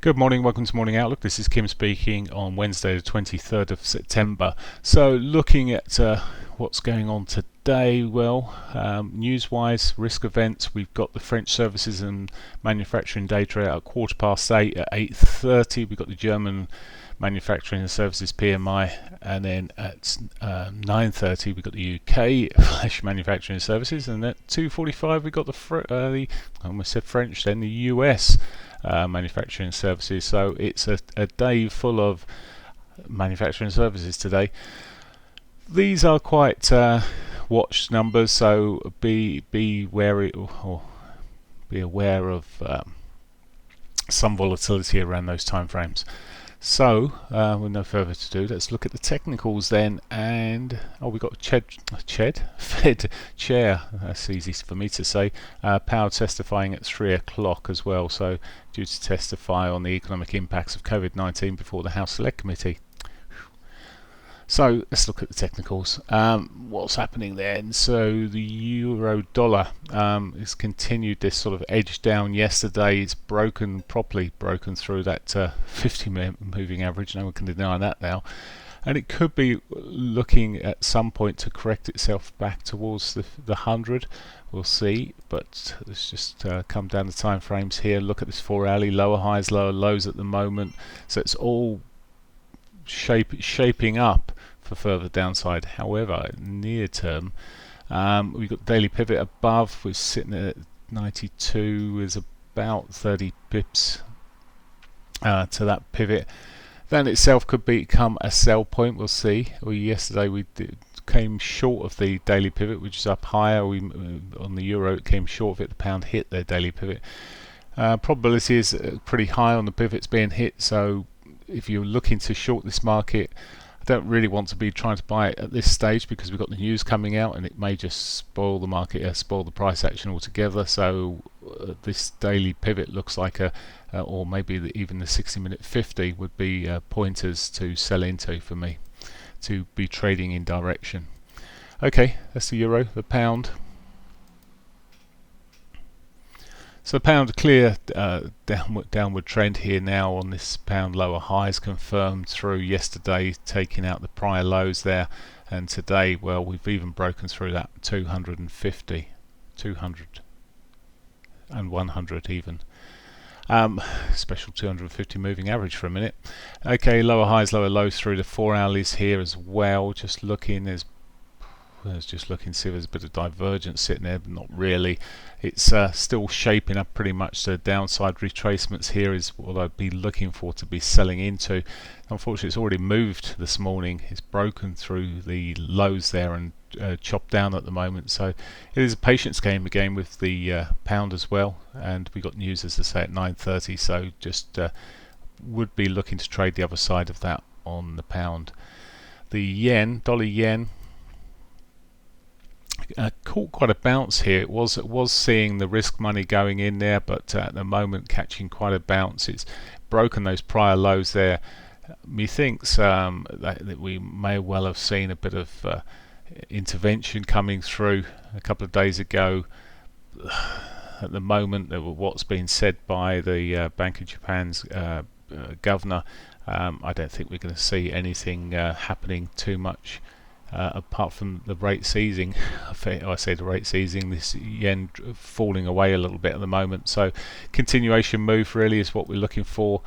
Good morning, welcome to Morning Outlook. This is Kim speaking on Wednesday the 23rd of September. So looking at what's going on today, well, news-wise, risk events, we've got the French services and manufacturing data out at 8:15. At 8:30 we've got the German manufacturing and services PMI, and then at 9:30 we've got the UK flash manufacturing and services, and at 2:45 we've got the I almost said French then, the US manufacturing services. So it's a day full of manufacturing services today. These are quite watched numbers, so be wary, or be aware of some volatility around those time frames. So with no further to do, let's look at the technicals then. And we got Fed chair, that's easy for me to say, Powell testifying at 3 o'clock as well, so due to testify on the economic impacts of COVID-19 before the House Select Committee. So let's look at the technicals. What's happening then? So the euro dollar has continued this sort of edge down yesterday. It's broken through that 50-minute moving average. No one can deny that now. And it could be looking at some point to correct itself back towards the 100. We'll see. But let's just come down the time frames here. Look at this 4-hourly, lower highs, lower lows at the moment. So it's all shaping up for further downside. However, near term, we've got daily pivot above. We're sitting at 92, is about 30 pips to that pivot. That itself could become a sell point. We'll see. Yesterday we came short of the daily pivot, which is up higher. On the euro it came short of it. The pound hit their daily pivot. Probability is pretty high on the pivots being hit, so if you're looking to short this market, I don't really want to be trying to buy it at this stage, because we've got the news coming out and it may just spoil the market, spoil the price action altogether. So this daily pivot looks like or maybe even the 60-minute 50 would be pointers to sell into for me, to be trading in direction. Okay, that's the euro. The pound. So the pound, clear downward trend here now on this pound. Lower highs confirmed through yesterday, taking out the prior lows there, and today, well, we've even broken through that 250, 200 and 100 even. Special 250 moving average for a minute. Okay, lower highs, lower lows through the 4-hourlies here as well. Just looking, just looking to see if there's a bit of divergence sitting there, but not really. It's still shaping up pretty much. The downside retracements here is what I'd be looking for to be selling into. Unfortunately, it's already moved this morning. It's broken through the lows there and chopped down at the moment. So it is a patience game again with the pound as well. And we got news, as I say, at 9:30. So just would be looking to trade the other side of that on the pound. The yen, dollar yen, caught quite a bounce here. It was seeing the risk money going in there, but at the moment catching quite a bounce. It's broken those prior lows there. Methinks that we may well have seen a bit of intervention coming through a couple of days ago. At the moment, what's been said by the Bank of Japan's governor, I don't think we're going to see anything happening too much. Apart from the rate seizing. I say the rate seizing, this yen falling away a little bit at the moment. So continuation move really is what we're looking for.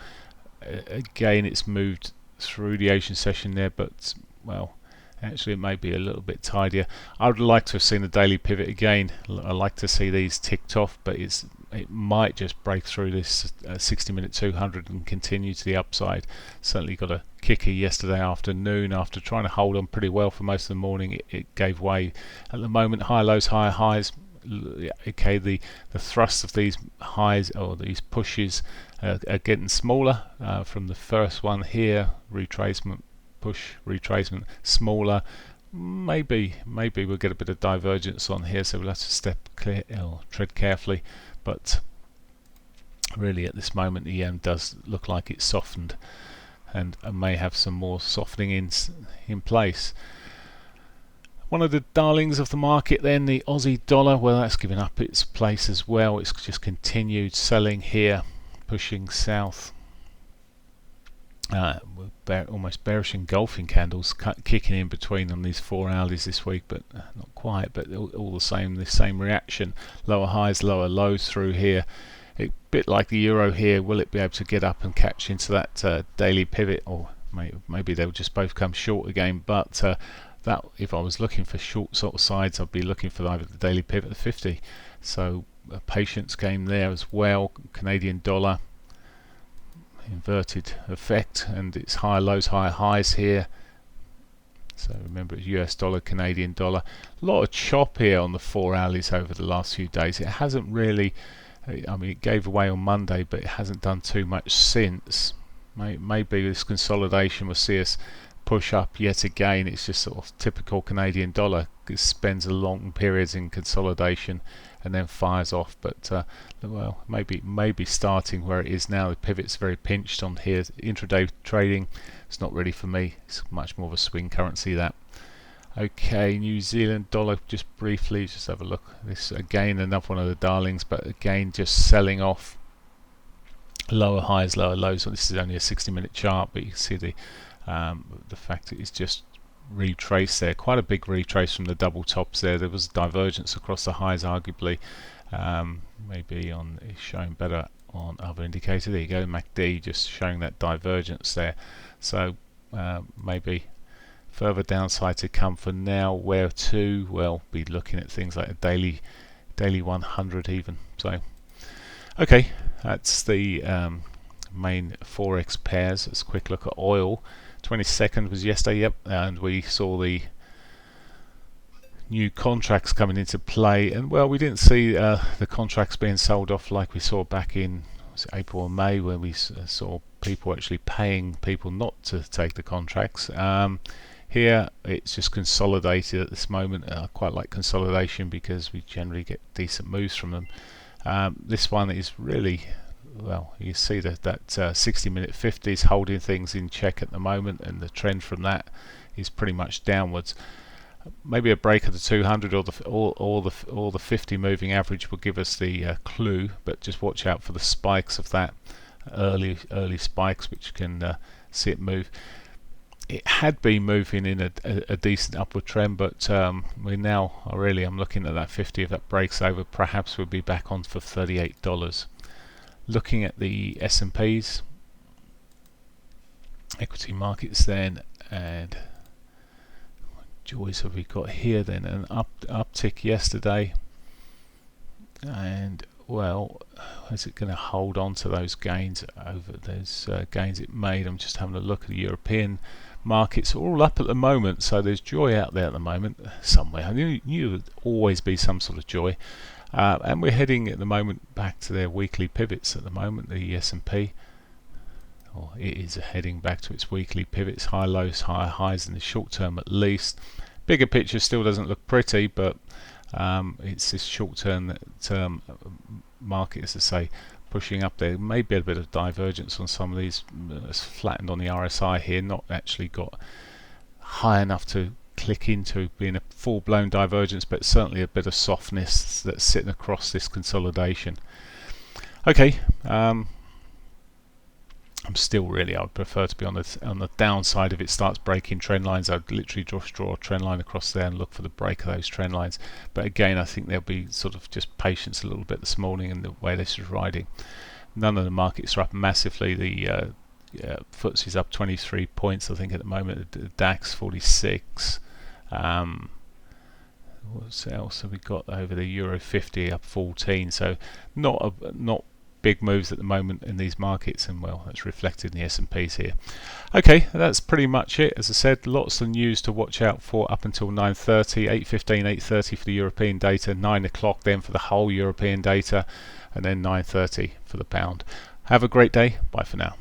Again, it's moved through the Asian session there, but well, actually it may be a little bit tidier. I would like to have seen the daily pivot again. I like to see these ticked off, but it might just break through this 60-minute 200 and continue to the upside. Certainly got a kicker yesterday afternoon after trying to hold on pretty well for most of the morning. It gave way at the moment. Higher lows, higher highs. Okay, the thrust of these highs or these pushes are getting smaller. From the first one here, retracement, push, retracement, smaller. Maybe we'll get a bit of divergence on here, so we'll have to tread carefully. But really at this moment the yen does look like it's softened and may have some more softening in place. One of the darlings of the market then, the Aussie dollar, well, that's given up its place as well. It's just continued selling here, pushing south. almost bearish engulfing candles kicking in between on these 4 hourlies this week, but not quite, but all the same, the same reaction. Lower highs, lower lows through here. A bit like the euro here, will it be able to get up and catch into that daily pivot, or maybe they'll just both come short again, but that, if I was looking for short sort of sides, I'd be looking for either the daily pivot of 50. So a patience game there as well. Canadian dollar, inverted effect, and it's higher lows, higher highs here. So remember, it's US dollar, Canadian dollar. A lot of chop here on the 4 hourlies over the last few days. It hasn't really, I mean, it gave away on Monday, but it hasn't done too much since. Maybe this consolidation will see us push up yet again. It's just sort of typical Canadian dollar. It spends a long periods in consolidation and then fires off, but well, maybe starting where it is now. The pivot's very pinched on here. Intraday trading, it's not really for me. It's much more of a swing currency, that. Okay, New Zealand dollar, just briefly, just have a look. This again, another one of the darlings, but again just selling off. Lower highs, lower lows. Well, this is only a 60-minute chart, but you can see the fact that it's just retraced there. Quite a big retrace from the double tops there. There was divergence across the highs, arguably. Maybe it's showing better on other indicators. There you go, MACD just showing that divergence there. So maybe further downside to come for now. Where to? Well, be looking at things like a daily 100 even. So okay, that's the main forex pairs. Let's quick look at oil. 22nd was yesterday, yep, and we saw the new contracts coming into play, and well, we didn't see the contracts being sold off like we saw back in April or May, where we saw people actually paying people not to take the contracts. Here it's just consolidated at this moment. I quite like consolidation because we generally get decent moves from them. This one is really, well, you see that 60-minute 50 is holding things in check at the moment, and the trend from that is pretty much downwards. Maybe a break of the 200 or the 50 moving average will give us the clue, but just watch out for the spikes of that, early spikes, which can see it move. It had been moving in a decent upward trend, but I'm looking at that 50. If that breaks over, perhaps we'll be back on for $38. Looking at the S&Ps, equity markets then, and what joys have we got here then? An uptick yesterday, and well, is it going to hold on to those gains over those gains it made? I'm just having a look at the European markets, all up at the moment, so there's joy out there at the moment somewhere. I knew there would always be some sort of joy. And we're heading at the moment back to their weekly pivots at the moment, the S&P. Or it is heading back to its weekly pivots, high lows, higher highs in the short term at least. Bigger picture still doesn't look pretty, but it's this short term market, as I say, pushing up there. Maybe a bit of divergence on some of these. It's flattened on the RSI here, not actually got high enough to click into being a full-blown divergence, but certainly a bit of softness that's sitting across this consolidation. Okay, I'm still really, I would prefer to be on the downside. If it starts breaking trend lines, I'd literally just draw a trend line across there and look for the break of those trend lines. But again, I think there'll be sort of just patience a little bit this morning in the way this is riding. None of the markets are up massively. The FTSE is up 23 points, I think, at the moment. The DAX 46. What else have we got over the Euro 50 up 14? So not big moves at the moment in these markets, and well, that's reflected in the S&Ps here. Okay, that's pretty much it. As I said, lots of news to watch out for up until 9:30, 8:15, 8:30 for the European data, 9 o'clock then for the whole European data, and then 9:30 for the pound. Have a great day. Bye for now.